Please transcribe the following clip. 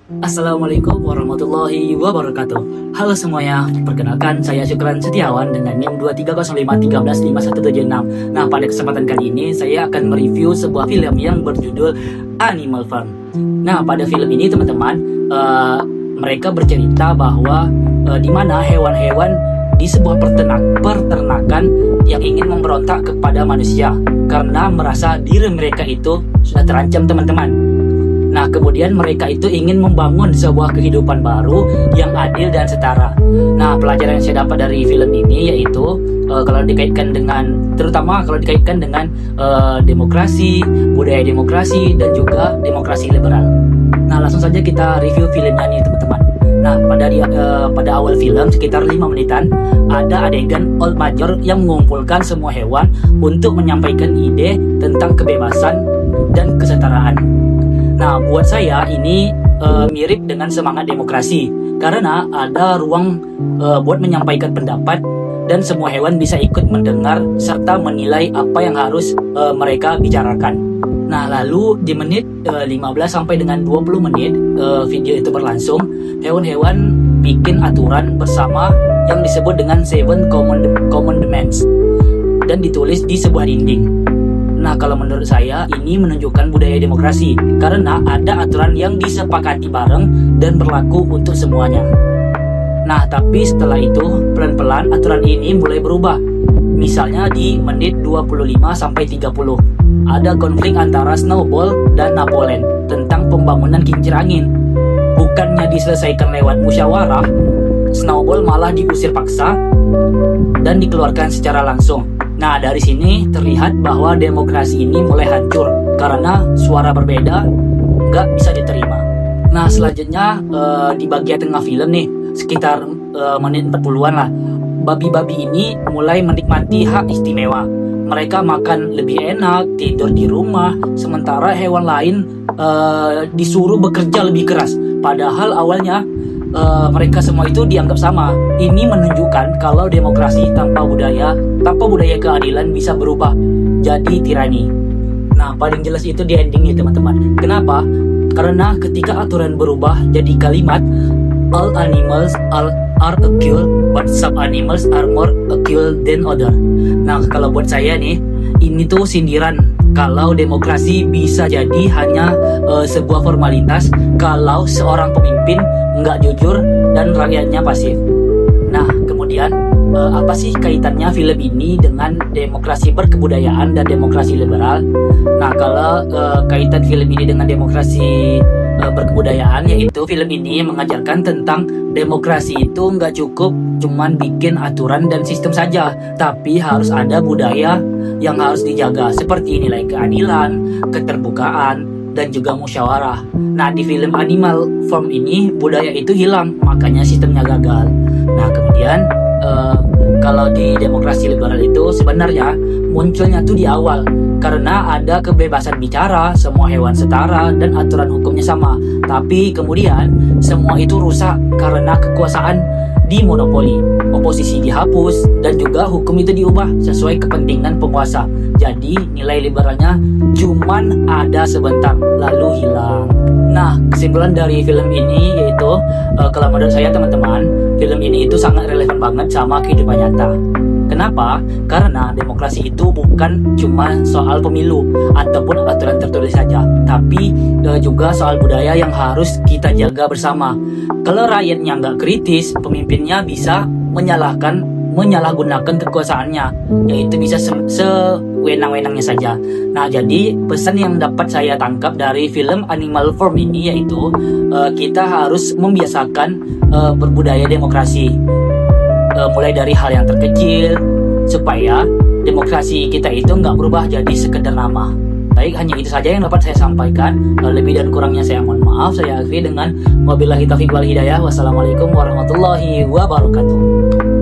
Assalamualaikum warahmatullahi wabarakatuh. Halo semuanya, perkenalkan saya Syukran Setiawan dengan NIM 2305135176. Nah, pada kesempatan kali ini saya akan mereview sebuah film yang berjudul Animal Farm. Nah, pada film ini teman-teman, mereka bercerita bahwa di mana hewan-hewan di sebuah peternakan yang ingin memberontak kepada manusia karena merasa diri mereka itu sudah terancam, teman-teman. Nah, kemudian mereka itu ingin membangun sebuah kehidupan baru yang adil dan setara. Nah, pelajaran yang saya dapat dari film ini yaitu terutama kalau dikaitkan dengan demokrasi, budaya demokrasi, dan juga demokrasi liberal. Nah, langsung saja kita review filmnya nih, teman-teman. Nah, pada awal film sekitar 5 menitan ada adegan Old Major yang mengumpulkan semua hewan untuk menyampaikan ide tentang kebebasan dan kesetaraan. Nah, buat saya ini mirip dengan semangat demokrasi karena ada ruang buat menyampaikan pendapat dan semua hewan bisa ikut mendengar serta menilai apa yang harus mereka bicarakan. Nah, lalu di menit 15 sampai dengan 20 menit video itu berlangsung, hewan-hewan bikin aturan bersama yang disebut dengan Seven Commandments dan ditulis di sebuah dinding. Nah, kalau menurut saya ini menunjukkan budaya demokrasi karena ada aturan yang disepakati bareng dan berlaku untuk semuanya. Nah, tapi setelah itu pelan-pelan aturan ini mulai berubah. Misalnya di menit 25 sampai 30 ada konflik antara Snowball dan Napoleon tentang pembangunan kincir angin. Bukannya diselesaikan lewat musyawarah, Snowball malah diusir paksa dan dikeluarkan secara langsung. Nah, dari sini terlihat bahwa demokrasi ini mulai hancur karena suara berbeda nggak bisa diterima. Nah, selanjutnya di bagian tengah film nih, sekitar menit 40-an lah, babi-babi ini mulai menikmati hak istimewa. Mereka makan lebih enak, tidur di rumah, sementara hewan lain disuruh bekerja lebih keras. Padahal awalnya mereka semua itu dianggap sama. Ini menunjukkan kalau demokrasi tanpa budaya keadilan bisa berubah jadi tirani. Nah, paling jelas itu di ending nih, teman-teman. Kenapa? Karena ketika aturan berubah jadi kalimat all animals are equal but some animals are more equal than other. Nah, kalau buat saya nih, ini tuh sindiran kalau demokrasi bisa jadi hanya sebuah formalitas kalau seorang pemimpin nggak jujur dan rakyatnya pasif. Nah, kemudian apa sih kaitannya film ini dengan demokrasi berkebudayaan dan demokrasi liberal? Nah, kalau kaitan film ini dengan demokrasi berkebudayaan, yaitu film ini mengajarkan tentang demokrasi itu nggak cukup cuman bikin aturan dan sistem saja, tapi harus ada budaya yang harus dijaga seperti nilai keadilan, keterbukaan, dan juga musyawarah. Nah, di film Animal Farm ini budaya itu hilang, makanya sistemnya gagal. Nah, kemudian kalau di demokrasi liberal itu sebenarnya munculnya tuh di awal karena ada kebebasan bicara, semua hewan setara, dan aturan hukumnya sama. Tapi kemudian semua itu rusak karena kekuasaan dimonopoli, oposisi dihapus, dan juga hukum itu diubah sesuai kepentingan penguasa. Jadi nilai liberalnya cuman ada sebentar lalu hilang. Nah, kesimpulan dari film ini yaitu kalau menurut saya, teman-teman, film ini itu sangat relevan banget sama kehidupan nyata. Kenapa? Karena demokrasi itu bukan cuma soal pemilu ataupun aturan tertulis saja, tapi juga soal budaya yang harus kita jaga bersama. Kalau rakyatnya nggak kritis, pemimpinnya bisa menyalahgunakan kekuasaannya, yaitu bisa sewenang-wenangnya saja. Nah, jadi pesan yang dapat saya tangkap dari film Animal Farm ini yaitu kita harus membiasakan berbudaya demokrasi. Mulai dari hal yang terkecil supaya demokrasi kita itu nggak berubah jadi sekedar nama. Baik, hanya itu saja yang dapat saya sampaikan. Lebih dan kurangnya saya mohon maaf. Saya akhiri dengan wabillahi taufiq wal hidayah. Wassalamualaikum warahmatullahi wabarakatuh.